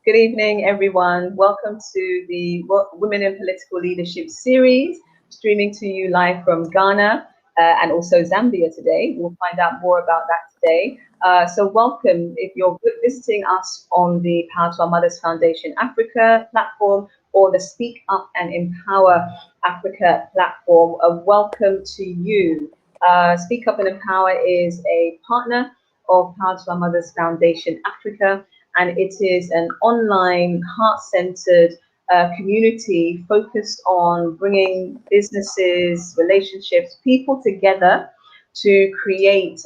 Good evening, everyone. Welcome to the Women in Political Leadership series, streaming to you live from Ghana and also Zambia today. We'll find out more about that today. So welcome if you're visiting us on the Power to Our Mothers Foundation Africa platform or the Speak Up and Empower Africa platform. Welcome to you. Speak Up and Empower is a partner of Power to Our Mothers Foundation Africa, and it is an online, heart-centered community focused on bringing businesses, relationships, people together to create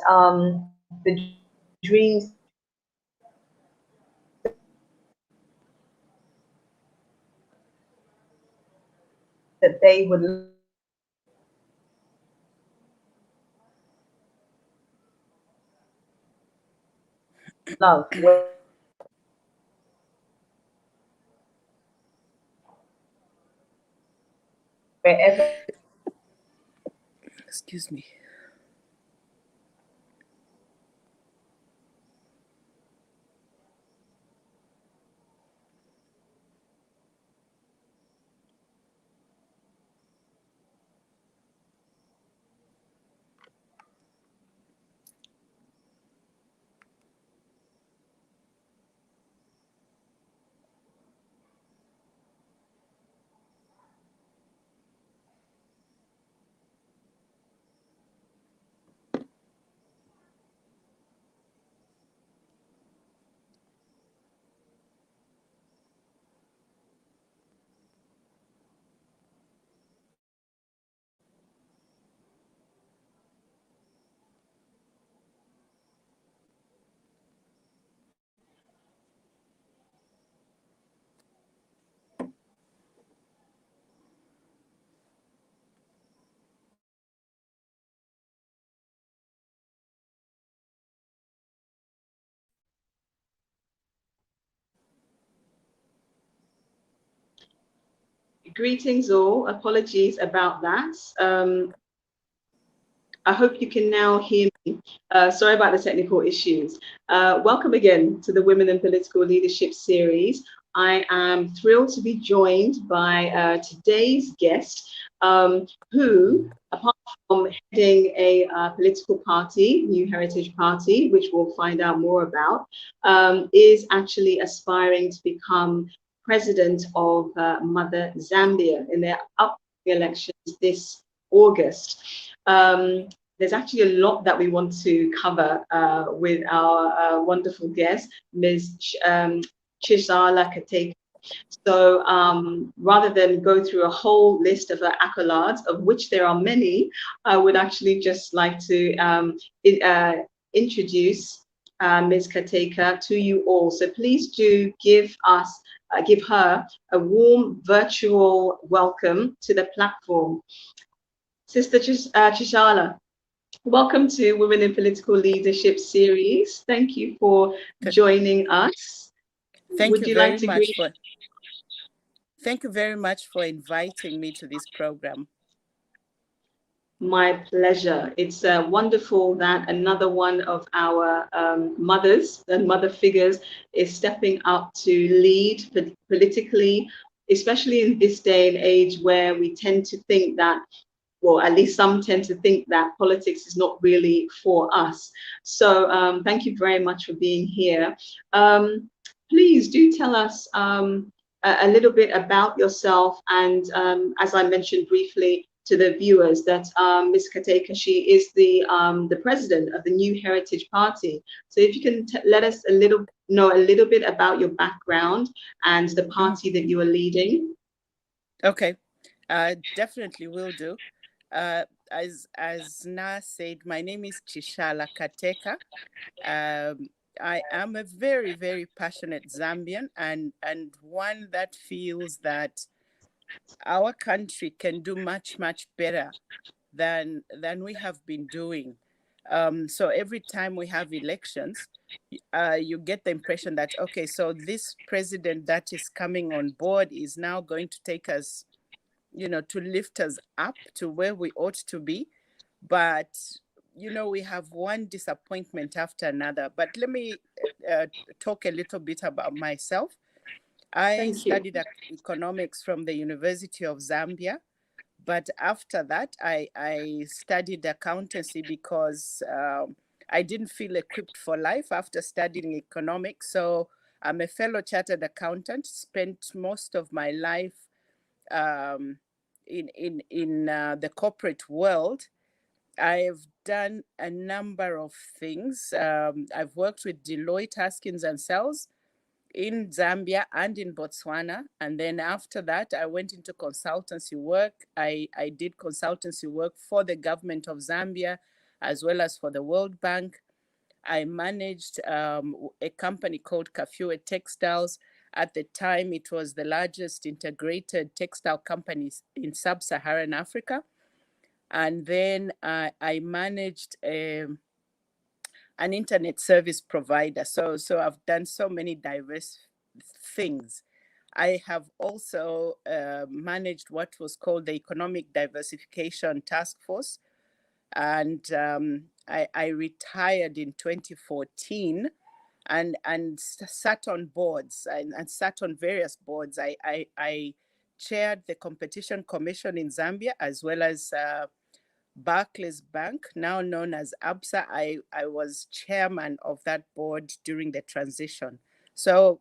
the dreams that they would love. Wherever. Excuse me. Greetings all. Apologies about that. I hope you can now hear me. Sorry about the technical issues. Welcome again to the Women in Political Leadership series. I am thrilled to be joined by today's guest, who, apart from heading a political party, New Heritage Party, which we'll find out more about, is actually aspiring to become president of Mother Zambia in their upcoming elections this August. There's actually a lot that we want to cover with our wonderful guest, Ms. Chishala Kateka. So rather than go through a whole list of her accolades, of which there are many, I would actually just like to introduce Ms. Kateka to you all. So please do give her a warm virtual welcome to the platform. Sister Chishala, welcome to Women in Political Leadership series. Thank you for joining us. Thank you very much for inviting me to this program. My pleasure. It's wonderful that another one of our mothers and mother figures is stepping up to lead politically, especially in this day and age where we tend to think that, well, at least some tend to think that politics is not really for us. So thank you very much for being here. Please do tell us a little bit about yourself. And as I mentioned briefly to the viewers, that Ms. Kateka, she is the president of the New Heritage Party. So if you can let us know a little bit about your background and the party that you are leading. Okay, definitely will do. As Na said, my name is Chishala Kateka. I am a very, very passionate Zambian and one that feels that our country can do much, much better than we have been doing. So every time we have elections, you get the impression that, okay, so this president that is coming on board is now going to take us, to lift us up to where we ought to be. But, we have one disappointment after another. But let me talk a little bit about myself. I Thank you. studied economics from the University of Zambia, but after that, I studied accountancy because I didn't feel equipped for life after studying economics. So I'm a fellow chartered accountant, spent most of my life um, in the corporate world. I've done a number of things. I've worked with Deloitte, Haskins and Sells in Zambia and in Botswana. And then after that, I went into consultancy work. I did consultancy work for the government of Zambia as well as for the World Bank. I managed a company called Kafue Textiles. At the time, it was the largest integrated textile company in sub-Saharan Africa. And then I managed an internet service provider. So I've done so many diverse things. I have also managed what was called the Economic Diversification Task Force. And I retired in 2014 and sat on boards and sat on various boards. I chaired the Competition Commission in Zambia, as well as Barclays Bank, now known as ABSA. I was chairman of that board during the transition. So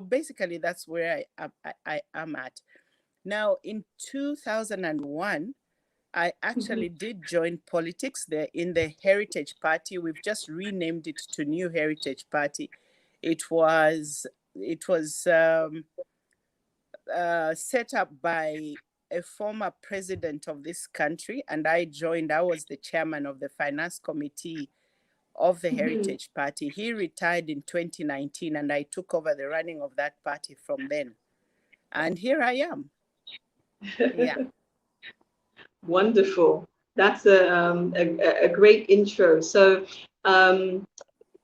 basically that's where I am at. Now in 2001, I actually did join politics there in the Heritage Party. We've just renamed it to New Heritage Party. It was set up by a former president of this country, and I joined. I was the chairman of the finance committee of the Heritage Party. He retired in 2019, and I took over the running of that party from then. And here I am. Yeah. Wonderful. That's a great intro. So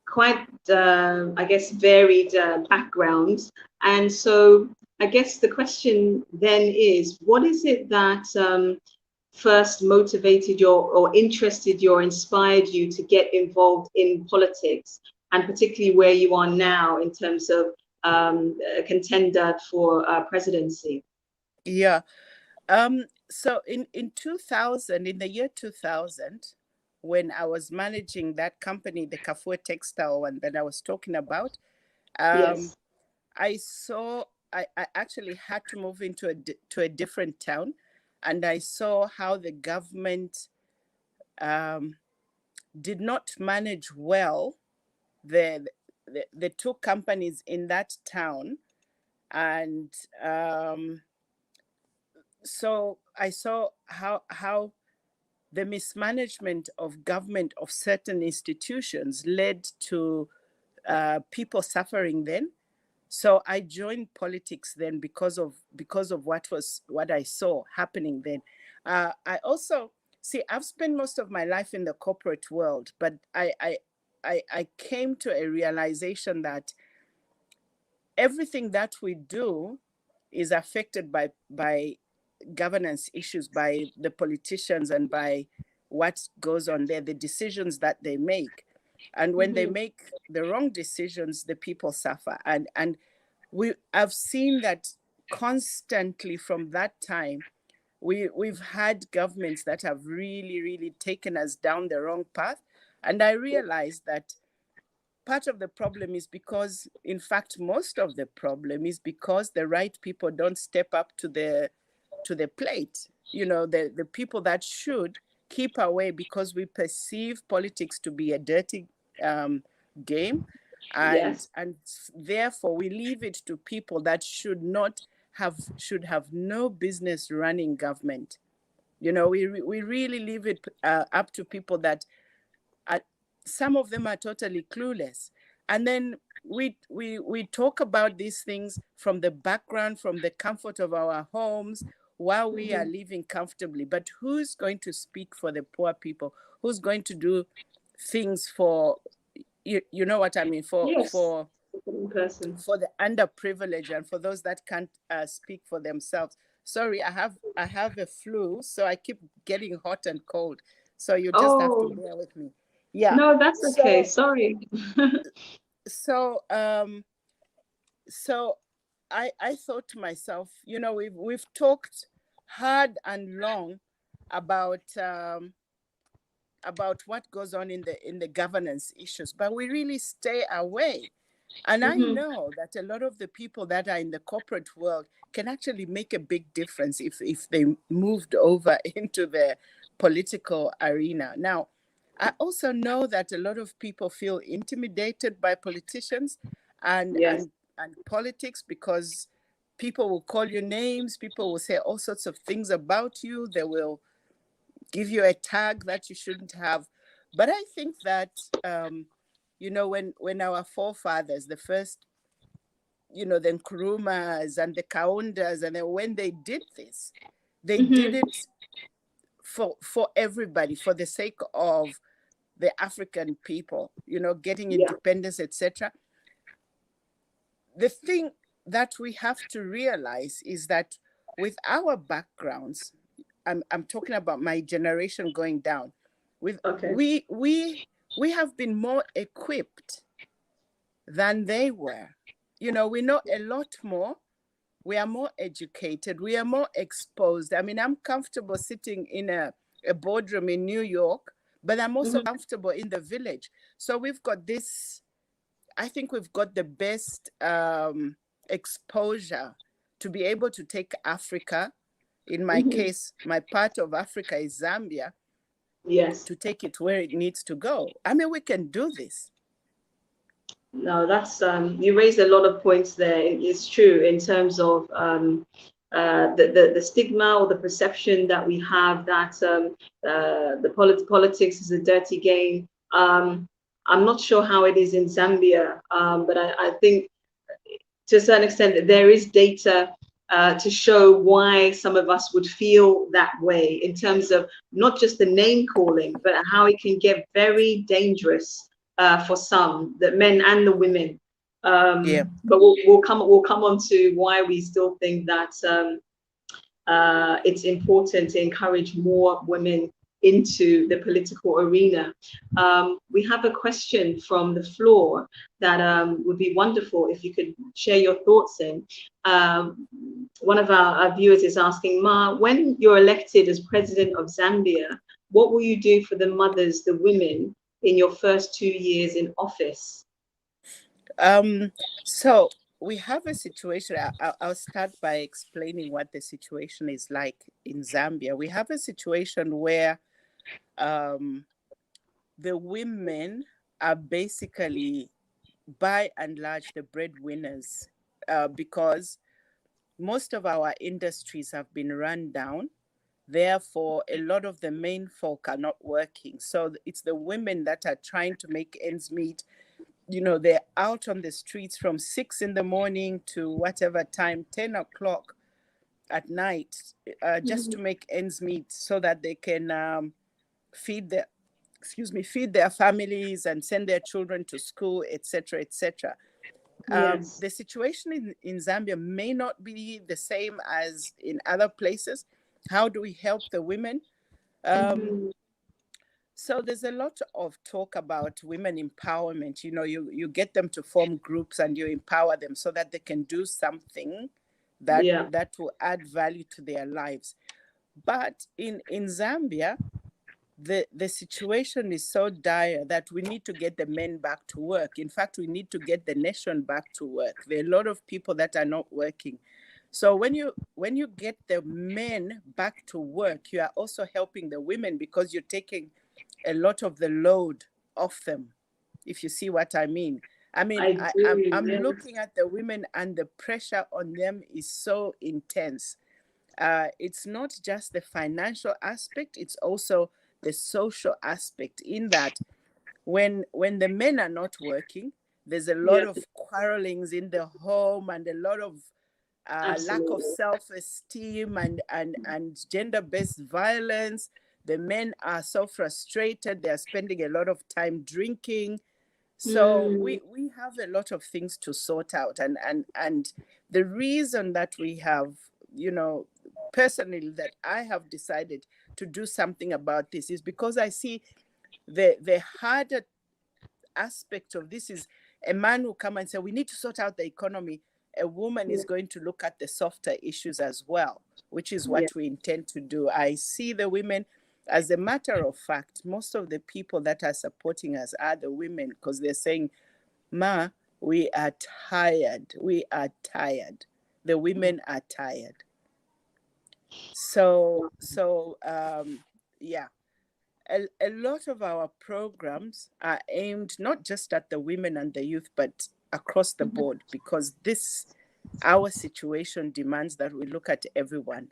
quite, I guess, varied backgrounds. And so I guess the question then is, what is it that first motivated or interested you or inspired you to get involved in politics, and particularly where you are now in terms of a contender for presidency? Yeah. So in the year 2000, when I was managing that company, the Kafue Textile one that I was talking about, Yes. I actually had to move into a different town, and I saw how the government did not manage well the two companies in that town. And so I saw how the mismanagement of government of certain institutions led to people suffering then. So I joined politics then because of what I saw happening then. I also I've spent most of my life in the corporate world, but I came to a realization that everything that we do is affected by governance issues, by the politicians, and by what goes on there, the decisions that they make. And when they make the wrong decisions, the people suffer. And I've seen that constantly from that time. We've had governments that have really, really taken us down the wrong path. And I realized that part of the problem is because, in fact, most of the problem is because the right people don't step up to the plate. You know, the people that should keep away, because we perceive politics to be a dirty game, and Yes. and therefore we leave it to people that should have no business running government. You know, we really leave it up to people that some of them are totally clueless. And then we talk about these things from the background, from the comfort of our homes, while we are living comfortably. But who's going to speak for the poor people? Who's going to do things for, you know what I mean, Yes. for Person. for the underprivileged and for those that can't speak for themselves? Sorry, I have a flu, so I keep getting hot and cold. So you just have to bear with me. Yeah. No, that's okay. Sorry. So I thought to myself, we've talked hard and long about what goes on in the governance issues, but we really stay away. And I Mm-hmm. know that a lot of the people that are in the corporate world can actually make a big difference if they moved over into the political arena. Now, I also know that a lot of people feel intimidated by politicians and Yes. and and politics, because people will call you names, people will say all sorts of things about you, they will give you a tag that you shouldn't have. But I think that when our forefathers, the first, the Nkurumas and the Kaundas, and then when they did this, they did Mm-hmm. it for everybody, for the sake of the African people, getting Yeah. independence, etc. The thing that we have to realize is that with our backgrounds, I'm talking about my generation going down, with Okay. we have been more equipped than they were. We know a lot more. We are more educated. We are more exposed. I mean, I'm comfortable sitting in a boardroom in New York, but I'm also Mm-hmm. comfortable in the village. So we've got this, I think we've got the best exposure to be able to take Africa. In my Mm-hmm. case, my part of Africa is Zambia, Yes. to take it where it needs to go. I mean, we can do this. No, that's you raised a lot of points there. It's true in terms of the stigma or the perception that we have that politics is a dirty game. I'm not sure how it is in Zambia, but I think to a certain extent that there is data to show why some of us would feel that way in terms of not just the name calling, but how it can get very dangerous for some, the men and the women. Yeah. But we'll come on to why we still think that it's important to encourage more women into the political arena. We have a question from the floor that would be wonderful if you could share your thoughts in. One of our viewers is asking, Ma, when you're elected as president of Zambia, what will you do for the mothers, the women, in your first 2 years in office? So we have a situation. I'll start by explaining what the situation is like in Zambia. We have a situation where um, the women are basically, by and large, the breadwinners, because most of our industries have been run down. Therefore, a lot of the main folk are not working. So it's the women that are trying to make ends meet. They're out on the streets from 6 in the morning to whatever time, 10 o'clock at night, just to make ends meet so that they can feed their families and send their children to school, etc., etc. Yes. The situation in Zambia may not be the same as in other places. How do we help the women? Mm-hmm. So there's a lot of talk about women empowerment. You get them to form groups and you empower them so that they can do something that Yeah. that will add value to their lives. But in Zambia, the situation is so dire that we need to get the men back to work. In fact, we need to get the nation back to work. There are a lot of people that are not working. So when you get the men back to work, you are also helping the women, because you're taking a lot of the load off them, if you see what I mean. I mean, I do. I'm Yes. looking at the women, and the pressure on them is so intense. It's not just the financial aspect, it's also the social aspect, in that when the men are not working, there's a lot Yeah. of quarrelings in the home, and a lot of lack of Absolutely. self-esteem, and gender-based violence. The men are so frustrated, they're spending a lot of time drinking. So Mm. we have a lot of things to sort out. And the reason that we have, personally, that I have decided to do something about this is because I see the harder aspect of this is a man will come and say, we need to sort out the economy. a woman is going to look at the softer issues as well, which is what we intend to do. I see the women, as a matter of fact, most of the people that are supporting us are the women, because they're saying, Ma, we are tired. We are tired. The women are tired. So yeah, a lot of our programs are aimed not just at the women and the youth, but across the board, because our situation demands that we look at everyone.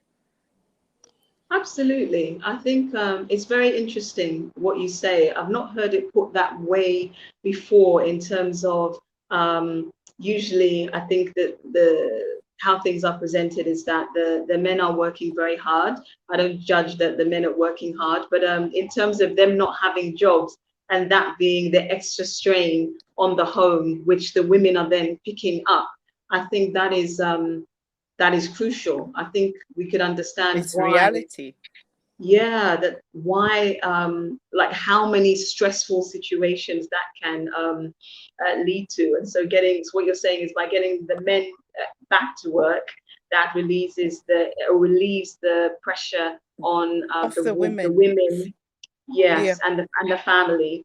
Absolutely. I think it's very interesting what you say. I've not heard it put that way before, in terms of usually I think that how things are presented is that the men are working very hard. I don't judge that the men are working hard, but in terms of them not having jobs and that being the extra strain on the home, which the women are then picking up, I think that is crucial. I think we could understand It's why. reality. Yeah, that why, like how many stressful situations that can lead to. And so what you're saying is, by getting the men back to work, that relieves the pressure on the women, yes, and the family.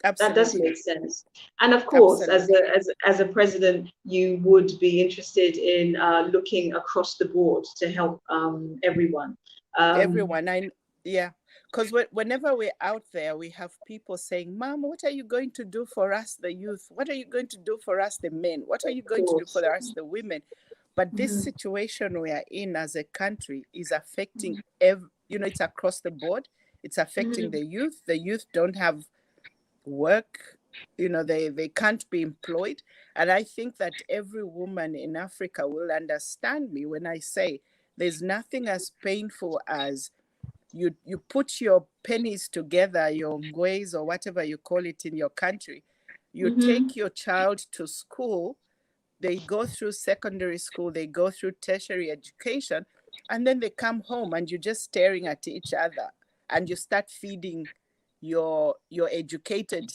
Absolutely. That does make sense. And of course, as a president, you would be interested in looking across the board to help everyone. Because whenever we're out there, we have people saying, Mom, what are you going to do for us, the youth? What are you going to do for us, the men? What are you going to do for us, the women? But this situation we are in as a country is affecting it's across the board. It's affecting the youth. The youth don't have work. They can't be employed. And I think that every woman in Africa will understand me when I say there's nothing as painful as you put your pennies together, your ngwes or whatever you call it in your country. You take your child to school, they go through secondary school, they go through tertiary education, and then they come home and you're just staring at each other, and you start feeding your educated,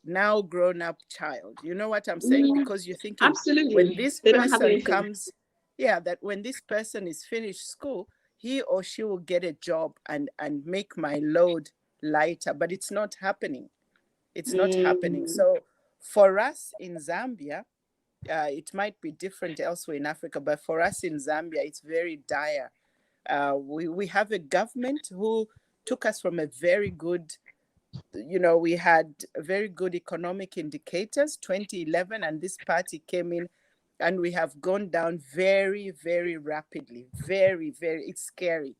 now grown up child. You know what I'm saying? Because you're thinking, absolutely, when this they don't have person anything. comes, that when this person is finished school, he or she will get a job and make my load lighter. But it's not happening. It's not happening. So for us in Zambia, it might be different elsewhere in Africa, but for us in Zambia, it's very dire. We have a government who took us from a very good, we had very good economic indicators, 2011, and this party came in and we have gone down very, very rapidly. Very, very, it's scary.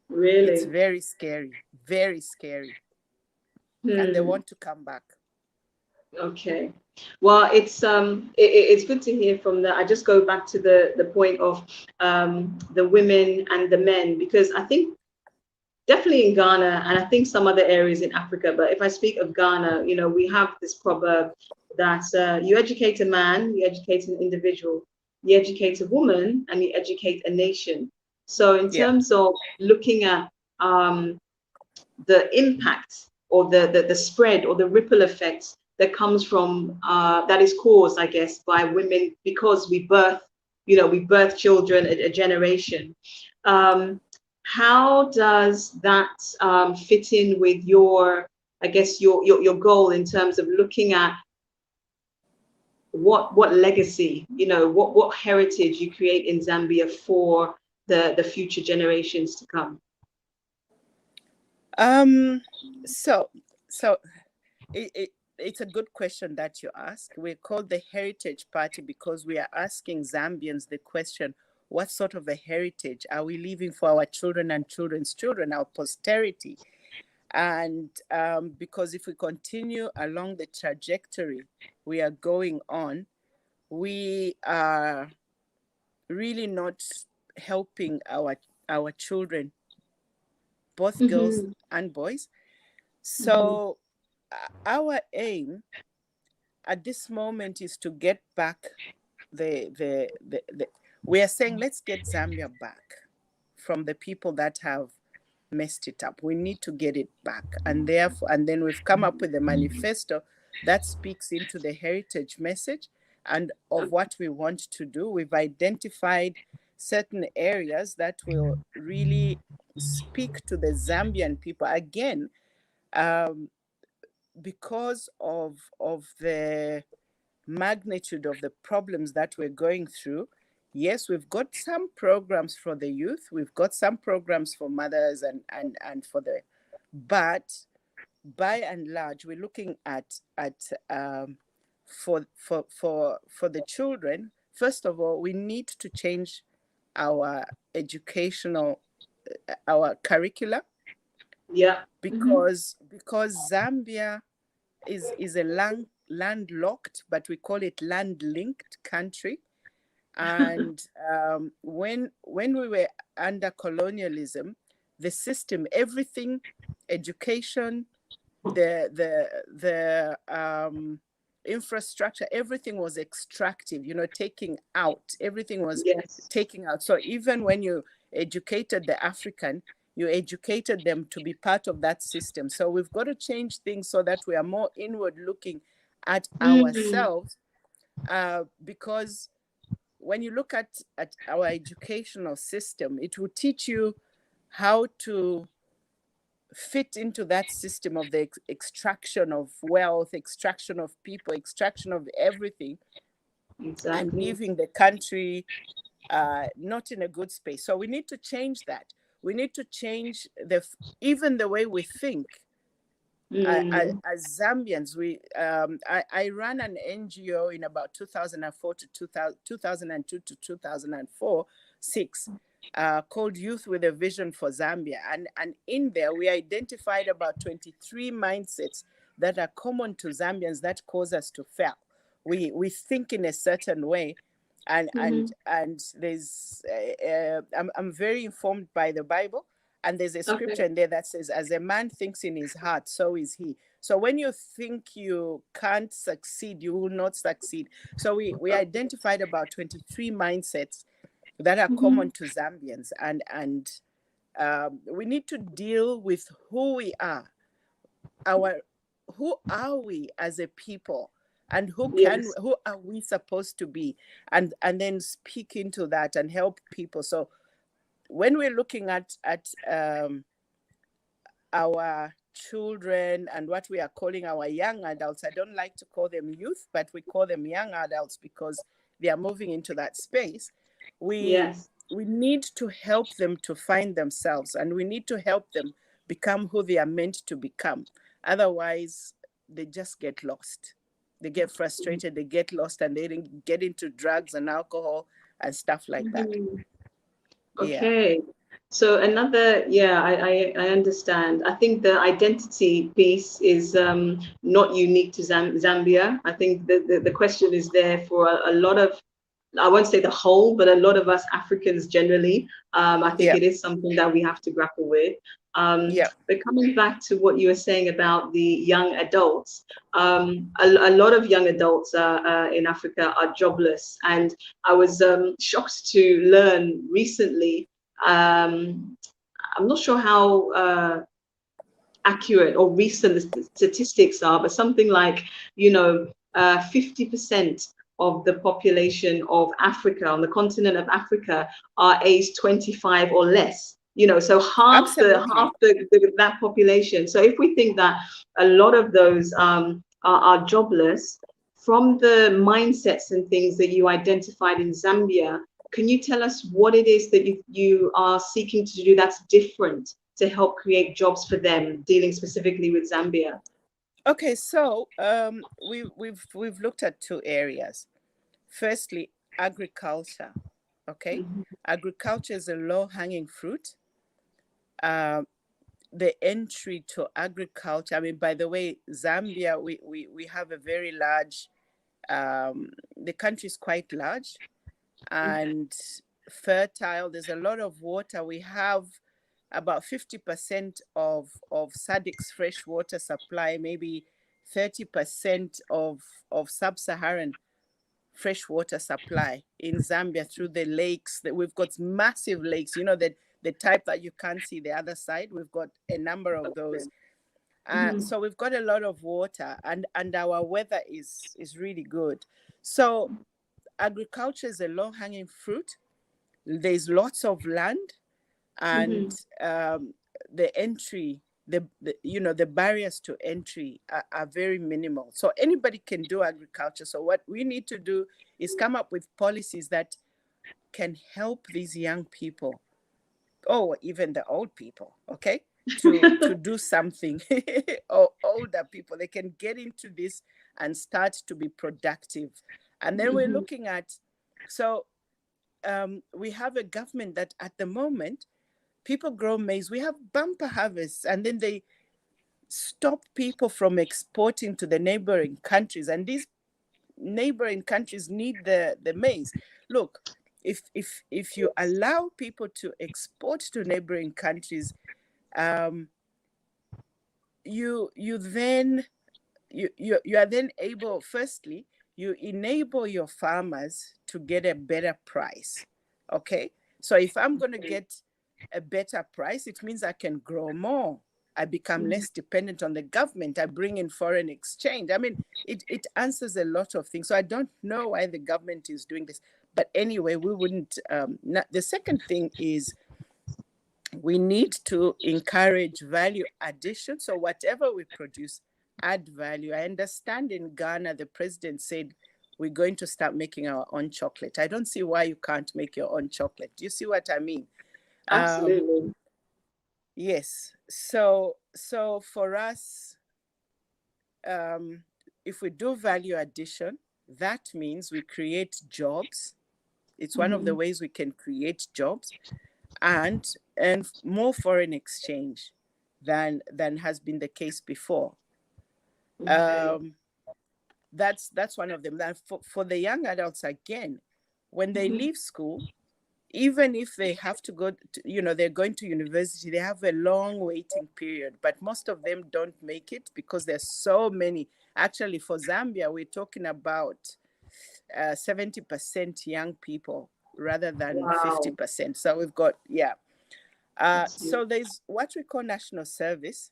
Really? It's very scary, very scary. And they want to come back. Okay. Well, it's good to hear from that. I just go back to the point of the women and the men, because I think definitely in Ghana, and I think some other areas in Africa, but if I speak of Ghana, we have this proverb that you educate a man, you educate an individual, you educate a woman, and you educate a nation. So in terms of looking at the impact or the spread or the ripple effect that comes from that is caused, I guess, by women, because we birth children, a generation. How does that fit in with your goal in terms of looking at what legacy, what heritage you create in Zambia for the future generations to come? So it's a good question that you ask. We're called the Heritage Party because we are asking Zambians the question, what sort of a heritage are we leaving for our children and children's children, our posterity? And because if we continue along the trajectory we are going on, we are really not helping our children, both girls and boys. So our aim at this moment is to get back we are saying, let's get Zambia back from the people that have messed it up. We need to get it back. And then we've come up with a manifesto that speaks into the heritage message. and of what we want to do. We've identified certain areas that will really speak to the Zambian people. Again, because of the magnitude of the problems that we're going through, yes, we've got some programs for the youth, we've got some programs for mothers and for the, but by and large, we're looking at for the children. First of all, we need to change our educational, our curricula, Yeah. because Zambia is a landlocked, but we call it land-linked country. And when we were under colonialism, the system, everything, education, the infrastructure, everything was extractive, taking out. Everything was Yes. taking out. So even when you educated the African, you educated them to be part of that system. So we've got to change things so that we are more inward looking at ourselves, because when you look at our educational system, it will teach you how to fit into that system of the extraction of wealth, extraction of people, extraction of everything, Exactly. and leaving the country not in a good space. So we need to change that. We need to change even the way we think. As Zambians, I ran an NGO in about 2004 to 2002 to 2004, 6, called Youth with a Vision for Zambia. And in there, we identified about 23 mindsets that are common to Zambians that cause us to fail. We think in a certain way. And there's, I'm very informed by the Bible. And there's a scripture in there that says, as a man thinks in his heart, so is he. So when you think you can't succeed, you will not succeed. So we identified about 23 mindsets that are common to Zambians. And we need to deal with who we are. Who are we as a people? And who are we supposed to be? And then speak into that and help people. So when we're looking at our children and what we are calling our young adults, I don't like to call them youth, but we call them young adults because they are moving into that space. We need to help them to find themselves, and we need to help them become who they are meant to become. Otherwise, they just get lost. They get frustrated, they get lost, and they get into drugs and alcohol and stuff like that. Okay. Yeah. So another, I understand. I think the identity piece is not unique to Zambia. I think the question is there for a lot of, I won't say the whole, but a lot of us Africans generally. I think it is something that we have to grapple with. But coming back to what you were saying about the young adults, a lot of young adults in Africa are jobless. And I was shocked to learn recently, I'm not sure how accurate or recent the statistics are, but something like, 50% of the population of Africa, on the continent of Africa, are aged 25 or less. So half that population. So if we think that a lot of those are jobless, from the mindsets and things that you identified in Zambia, can you tell us what it is that you are seeking to do that's different to help create jobs for them, dealing specifically with Zambia? Okay, so we've looked at two areas. Firstly, agriculture. Okay, agriculture is a low-hanging fruit. The entry to agriculture. I mean, by the way, Zambia, we have a very large. The country is quite large and fertile. There's a lot of water. We have about 50% of SADC's fresh water supply, maybe 30% of sub-Saharan freshwater supply in Zambia through the lakes. That we've got massive lakes, that the type that you can't see the other side. We've got a number of those. So we've got a lot of water, and our weather is really good. So agriculture is a low-hanging fruit. There's lots of land, and the entry, the barriers to entry are very minimal. So anybody can do agriculture. So what we need to do is come up with policies that can help these young people, or even the old people, okay, to do something, or older people. They can get into this and start to be productive. And then we're looking at, so we have a government that at the moment, people grow maize. We have bumper harvests, and then they stop people from exporting to the neighboring countries. And these neighboring countries need the maize. Look, if you allow people to export to neighboring countries, you are then able, firstly, you enable your farmers to get a better price. Okay, so if I'm going to get a better price, it means I can grow more. I become less dependent on the government. I bring in foreign exchange. I mean, it answers a lot of things. So I don't know why the government is doing this. But anyway, we wouldn't. The second thing is we need to encourage value addition. So whatever we produce, add value. I understand in Ghana, the president said, we're going to start making our own chocolate. I don't see why you can't make your own chocolate. Do you see what I mean? Absolutely. Yes. So for us, if we do value addition, that means we create jobs. It's one of the ways we can create jobs, and more foreign exchange than has been the case before. That's one of them. That for the young adults, again, when they leave school, even if they have to go to, they're going to university, they have a long waiting period, but most of them don't make it because there's so many. Actually, for Zambia, we're talking about 70% young people rather than 50%. So we've got, so there's what we call national service.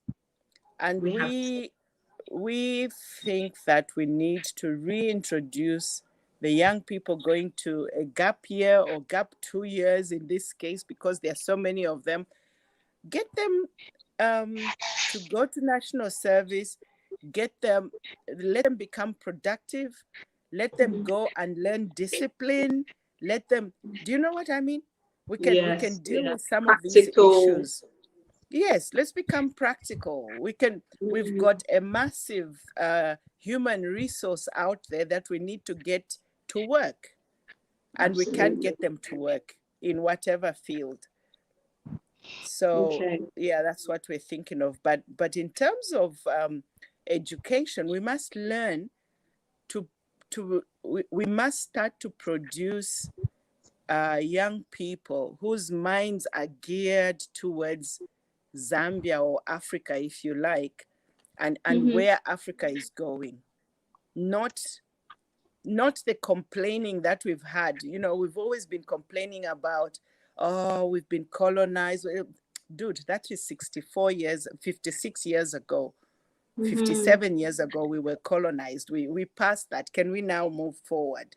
And we think that we need to reintroduce the young people going to a gap year or gap 2 years in this case, because there are so many of them. Get them to go to national service, let them become productive, let them go and learn discipline, do you know what I mean? We can deal with some of these issues. Yes, let's become practical. We've got a massive human resource out there that we need to get to work. And Absolutely. We can get them to work in whatever field. So, that's what we're thinking of. But in terms of education, we must learn we must start to produce young people whose minds are geared towards Zambia or Africa, if you like, and where Africa is going. Not the complaining that we've had. We've always been complaining about, we've been colonized. Dude, that is 56 years ago, 57 years ago, we were colonized. We passed that. Can we now move forward?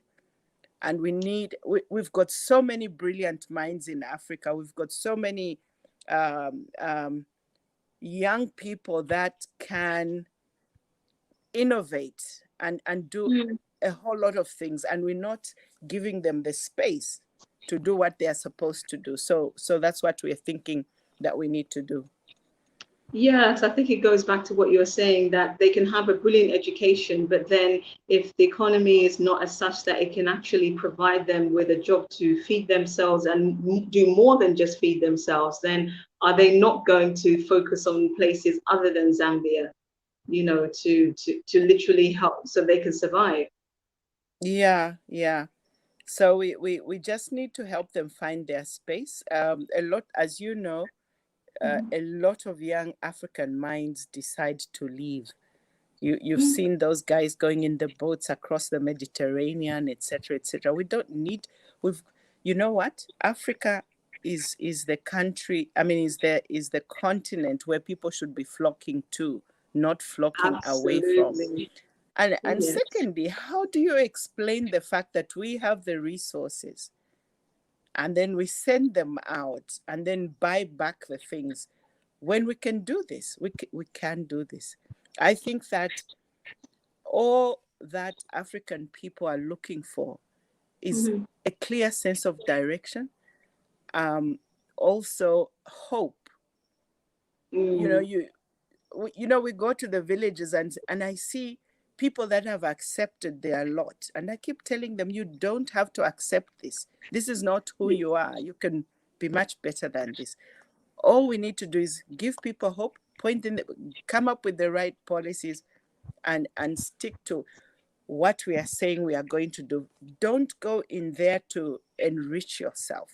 And we've got so many brilliant minds in Africa. We've got so many young people that can innovate and do a whole lot of things, and we're not giving them the space to do what they're supposed to do. So that's what we're thinking that we need to do. Yes, I think it goes back to what you were saying, that they can have a brilliant education, but then if the economy is not as such that it can actually provide them with a job to feed themselves and do more than just feed themselves, then are they not going to focus on places other than Zambia, to literally help so they can survive? Yeah. So we just need to help them find their space. A lot, as you know, a lot of young African minds decide to leave. You've seen those guys going in the boats across the Mediterranean, etc., etc. We don't need. You know what? Africa is the country. I mean, is the continent where people should be flocking to, not flocking away from. Absolutely. And Yes. secondly, how do you explain the fact that we have the resources and then we send them out and then buy back the things when we can do this? We can do this. I think that all that African people are looking for is a clear sense of direction, also hope. We go to the villages and I see people that have accepted their lot, and I keep telling them, you don't have to accept this. This is not who you are. You can be much better than this. All we need to do is give people hope, come up with the right policies, and stick to what we are saying we are going to do. Don't go in there to enrich yourself.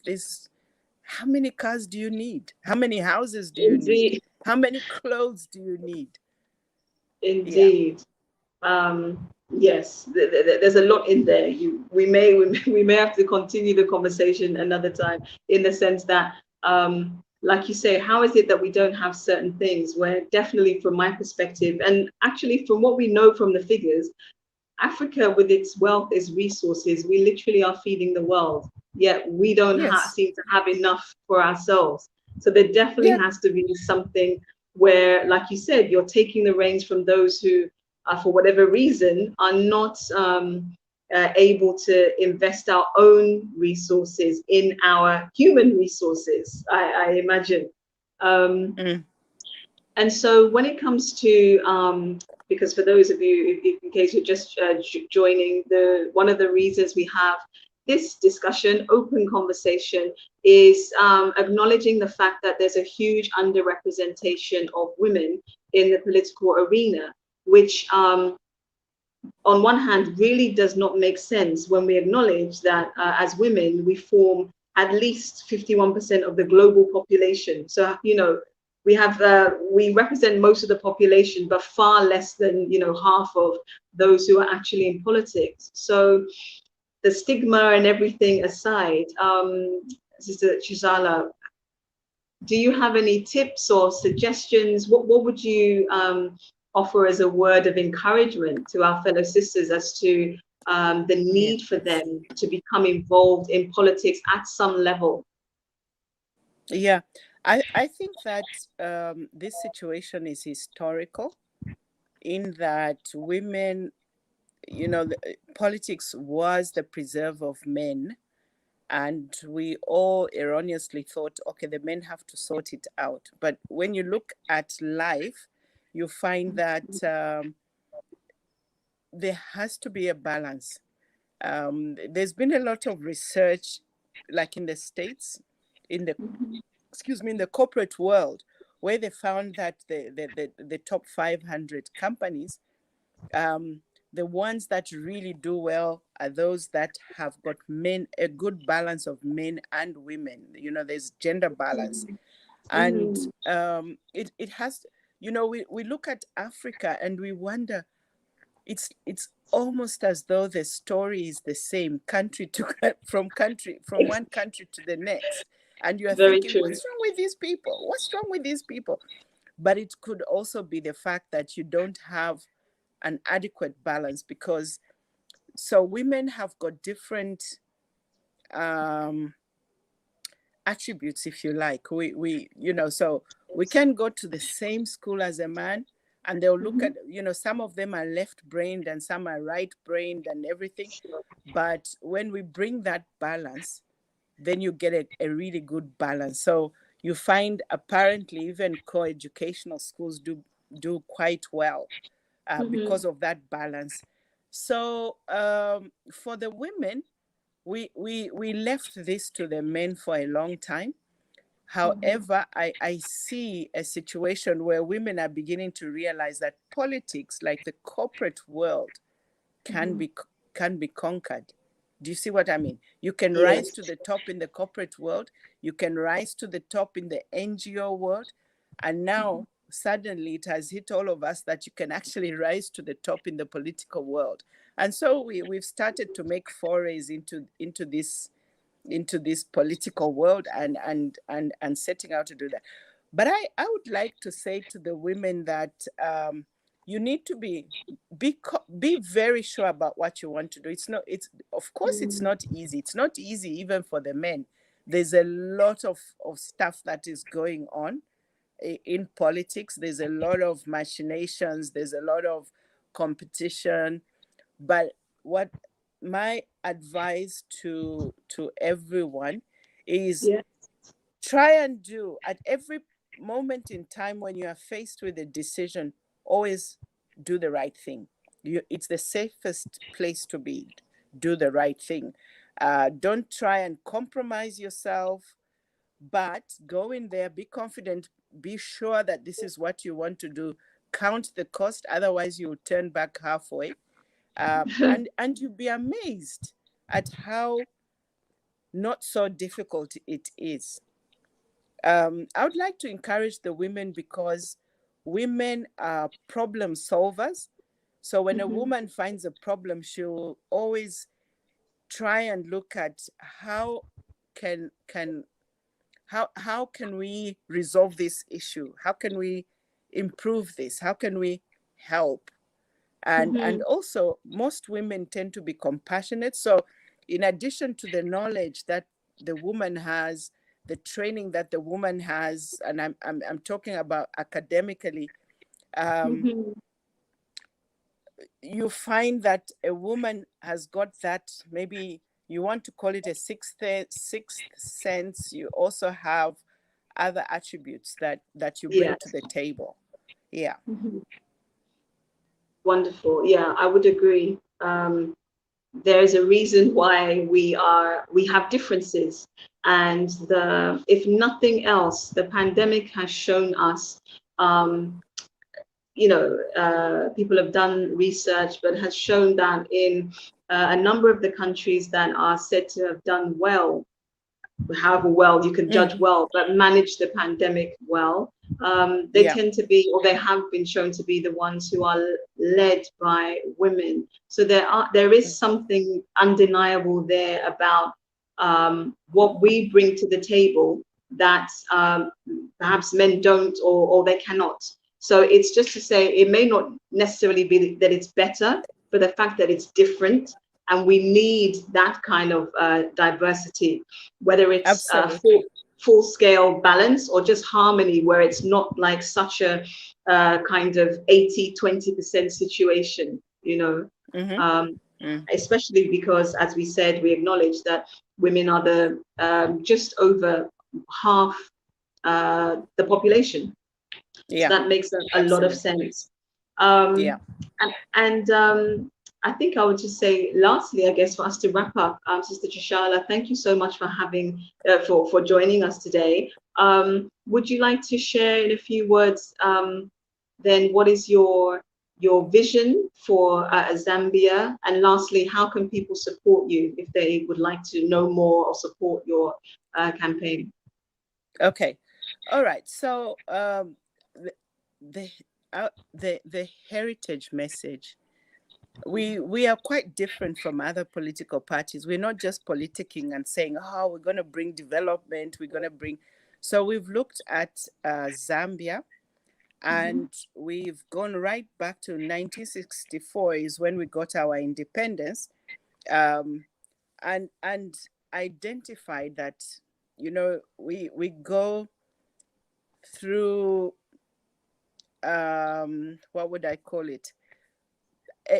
How many cars do you need? How many houses do you need? How many clothes do you need? Indeed. Yes, there's a lot in there. We may have to continue the conversation another time, in the sense that, like you say, how is it that we don't have certain things? Where definitely, from my perspective, and actually from what we know from the figures, Africa, with its wealth, its resources, we literally are feeding the world. Yet we don't seem to have enough for ourselves. So there definitely has to be something where, like you said, you're taking the reins from those who, for whatever reason, are not able to invest our own resources in our human resources, I imagine. And so when it comes to, because for those of you, in case you're just joining, one of the reasons we have this discussion, open conversation, is acknowledging the fact that there's a huge underrepresentation of women in the political arena, which on one hand really does not make sense when we acknowledge that as women, we form at least 51% of the global population. So, we represent most of the population, but far less than, half of those who are actually in politics. So the stigma and everything aside, Sister Chishala, do you have any tips or suggestions? What would you offer as a word of encouragement to our fellow sisters as to the need for them to become involved in politics at some level? Yeah, I think that this situation is historical, in that women, politics was the preserve of men, and we all erroneously thought, okay, the men have to sort it out. But when you look at life, you find that there has to be a balance. There's been a lot of research, like in the States, in the corporate world, where they found that the top 500 companies, the ones that really do well are those that have got a good balance of men and women. There's gender balance. And it has, we look at Africa and we wonder, it's almost as though the story is the same from one country to the next. And you are thinking, what's wrong with these people? What's wrong with these people? But it could also be the fact that you don't have an adequate balance, because women have got different attributes, if you like. So we can go to the same school as a man, and they'll look at, some of them are left-brained and some are right-brained and everything. But when we bring that balance, then you get a really good balance. So you find apparently even co-educational schools do quite well because of that balance. So for the women, we left this to the men for a long time. However, I see a situation where women are beginning to realize that politics, like the corporate world, can be conquered. Do you see what I mean? You can rise to the top in the corporate world. You can rise to the top in the NGO world. And now, suddenly, it has hit all of us that you can actually rise to the top in the political world. And so we've started to make forays into this political world and setting out to do that. But I would like to say to the women that you need to be very sure about what you want to do. Of course it's not easy. It's not easy even for the men. There's a lot of stuff that is going on in politics. There's a lot of machinations. There's a lot of competition. But what my advice to everyone is, try and do at every moment in time when you are faced with a decision, always do the right thing. It's the safest place to be. Do the right thing. Don't try and compromise yourself, but go in there, be confident, be sure that this is what you want to do. Count the cost, otherwise you'll turn back halfway. And you'll be amazed at how not so difficult it is. I would like to encourage the women, because women are problem solvers. So when a woman finds a problem, she'll always try and look at how can we resolve this issue? How can we improve this? How can we help? And also, most women tend to be compassionate. So in addition to the knowledge that the woman has, the training that the woman has, and I'm talking about academically, you find that a woman has got that, maybe you want to call it a sixth sense. You also have other attributes that you bring to the table. Yeah. Wonderful. Yeah, I would agree. There is a reason why we have differences, and if nothing else, the pandemic has shown us. People have done research, but has shown that in a number of the countries that are said to have done well, however well you can judge well, but manage the pandemic well, they tend to be, or they have been shown to be, the ones who are led by women. So there is something undeniable there about what we bring to the table that perhaps men don't, or they cannot. So it's just to say, it may not necessarily be that it's better, but the fact that it's different. And we need that kind of diversity, whether it's full-scale balance or just harmony, where it's not like such a kind of 80-20% situation, especially because, as we said, we acknowledge that women are the just over half the population. So that makes a lot of sense. And I think I would just say, lastly, I guess, for us to wrap up, Sister Chishala, thank you so much for having for joining us today. Would you like to share in a few words then what is your vision for Zambia? And lastly, how can people support you if they would like to know more or support your campaign? Okay. All right. So the heritage message, we are quite different from other political parties. We're not just politicking and saying, oh, we're going to bring development, so we've looked at Zambia, and we've gone right back to 1964 is when we got our independence, and identified that, we go through, what would I call it?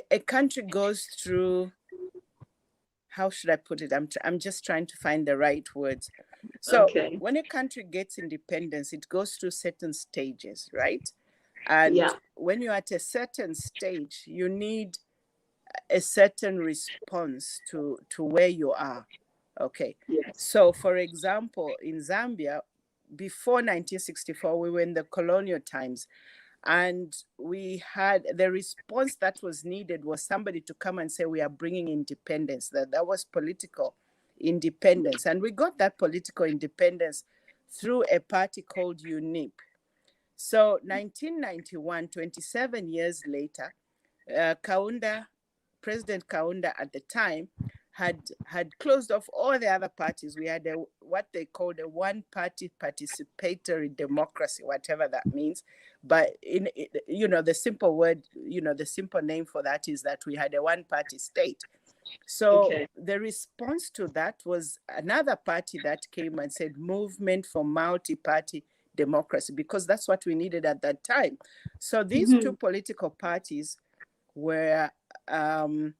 A country goes through, how should I put it? I'm just trying to find the right words. So when a country gets independence, it goes through certain stages, right? And when you're at a certain stage, you need a certain response to where you are. Okay. So for example, in Zambia, before 1964, we were in the colonial times. And we had the response that was needed was somebody to come and say, we are bringing independence. That was political independence. And we got that political independence through a party called UNIP. So 1991, 27 years later, President Kaunda at the time had closed off all the other parties. We had what they call a one-party participatory democracy, whatever that means. But the simple word, the simple name for that is that we had a one-party state. So the response to that was another party that came and said movement for multi-party democracy, because that's what we needed at that time. So these two political parties were, they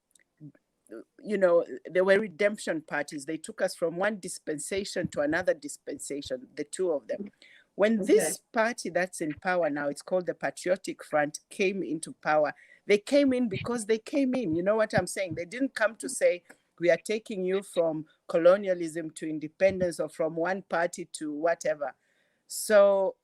were redemption parties. They took us from one dispensation to another dispensation, the two of them. When this party that's in power now, it's called the Patriotic Front, came into power, they came in because they came in. You know what I'm saying? They didn't come to say, we are taking you from colonialism to independence, or from one party to whatever. So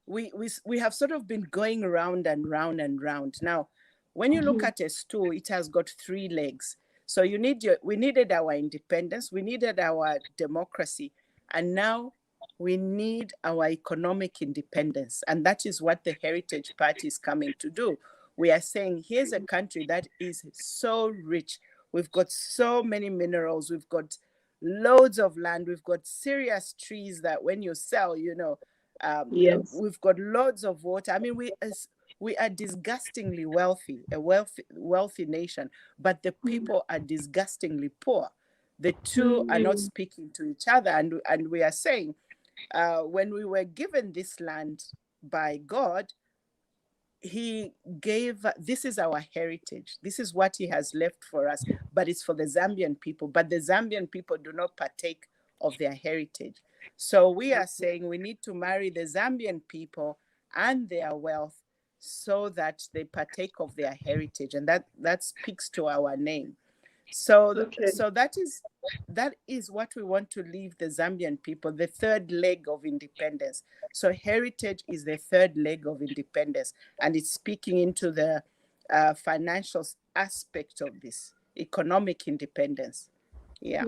we have sort of been going round and round and round. Now, when you look at a stool, it has got three legs. So we needed our independence, we needed our democracy, and now we need our economic independence. And that is what the Heritage Party is coming to do. We are saying, here's a country that is so rich. We've got so many minerals. We've got loads of land. We've got serious trees that when you sell, we've got loads of water. I mean, we are disgustingly wealthy, a wealthy nation, but the people are disgustingly poor. The two are not speaking to each other. And we are saying, when we were given this land by God, he gave, this is our heritage. This is what he has left for us, but it's for the Zambian people. But the Zambian people do not partake of their heritage. So we are saying we need to marry the Zambian people and their wealth so that they partake of their heritage. And that speaks to our name. So that is what we want to leave the Zambian people, the third leg of independence. So heritage is the third leg of independence, and it's speaking into the financial aspect of this, economic independence. Yeah.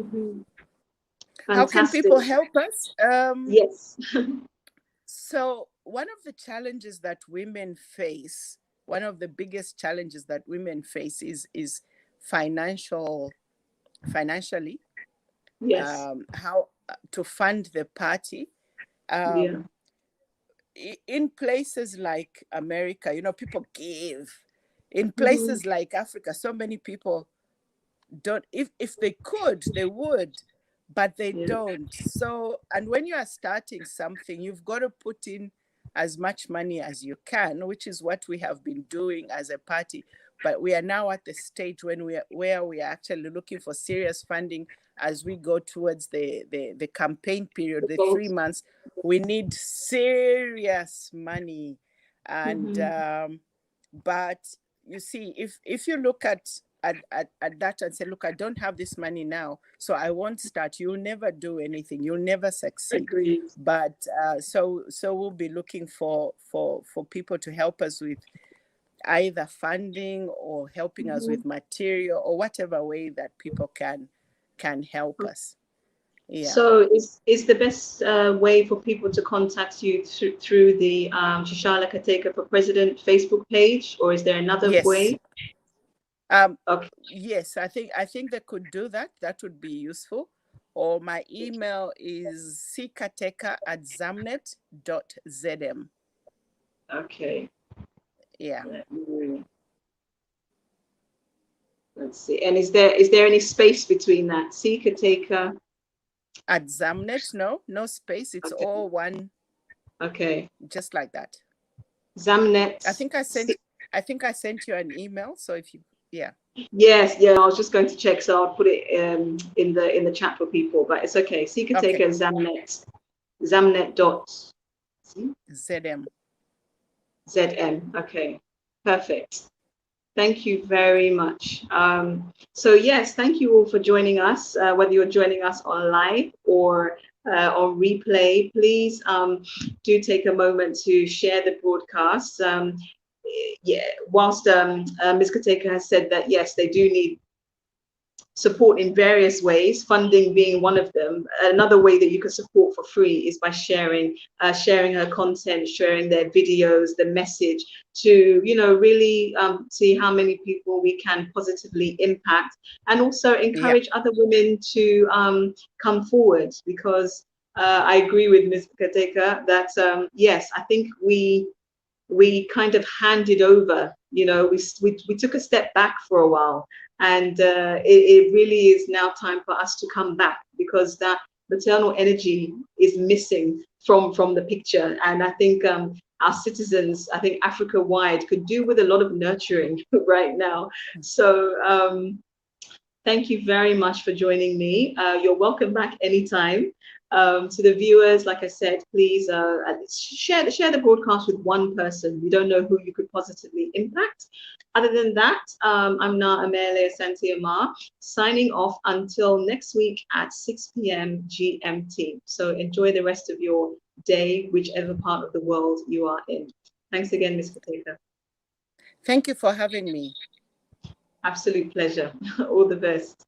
How can people help us? Yes. So one of the challenges that women face, one of the biggest challenges that women face is financially, how to fund the party. In places like America, people give. In places like Africa, so many people don't. If they could, they would, but they don't. So, and when you are starting something, you've got to put in as much money as you can, which is what we have been doing as a party. But we are now at the stage where we are actually looking for serious funding as we go towards the campaign period, the 3 months. We need serious money. And but you see, if you look at that and say, look, I don't have this money now, so I won't start, you'll never do anything, you'll never succeed. Agreed. But so we'll be looking for people to help us with either funding or helping us with material, or whatever way that people can help us. Yeah. So is the best way for people to contact you through the Chishala Kateka for President Facebook page, or is there another way? Yes, I think they could do that. That would be useful. Or my email is ckateka@zamnet.zm. Okay. Yeah. Let's see. And is there any space between that? Kateka at Zamnet? No space. It's all one. Okay. Just like that. Zamnet. I think I sent you an email. So if you, Yes, I was just going to check, so I'll put it in the chat for people. But it's okay. Kateka Zamnet.zm. Okay, perfect. Thank you very much. So yes, thank you all for joining us, whether you're joining us on live or on replay. Please do take a moment to share the broadcast. Whilst Ms. Kateka has said that, yes, they do need support in various ways, funding being one of them. Another way that you can support for free is by sharing her content, sharing their videos, the message, to really see how many people we can positively impact, and also Yeah. encourage other women to come forward, because I agree with Ms. Kateka that yes, I think we kind of handed over, we took a step back for a while, and it really is now time for us to come back, because that maternal energy is missing from the picture. And I think our citizens, I think Africa wide, could do with a lot of nurturing right now. So thank you very much for joining me. You're welcome back anytime. To the viewers, like I said, please share the broadcast with one person. You don't know who you could positively impact. Other than that, I'm Na Amele Santiamar, signing off until next week at 6 p.m. GMT. So enjoy the rest of your day, whichever part of the world you are in. Thanks again, Ms. Kateka. Thank you for having me. Absolute pleasure. All the best.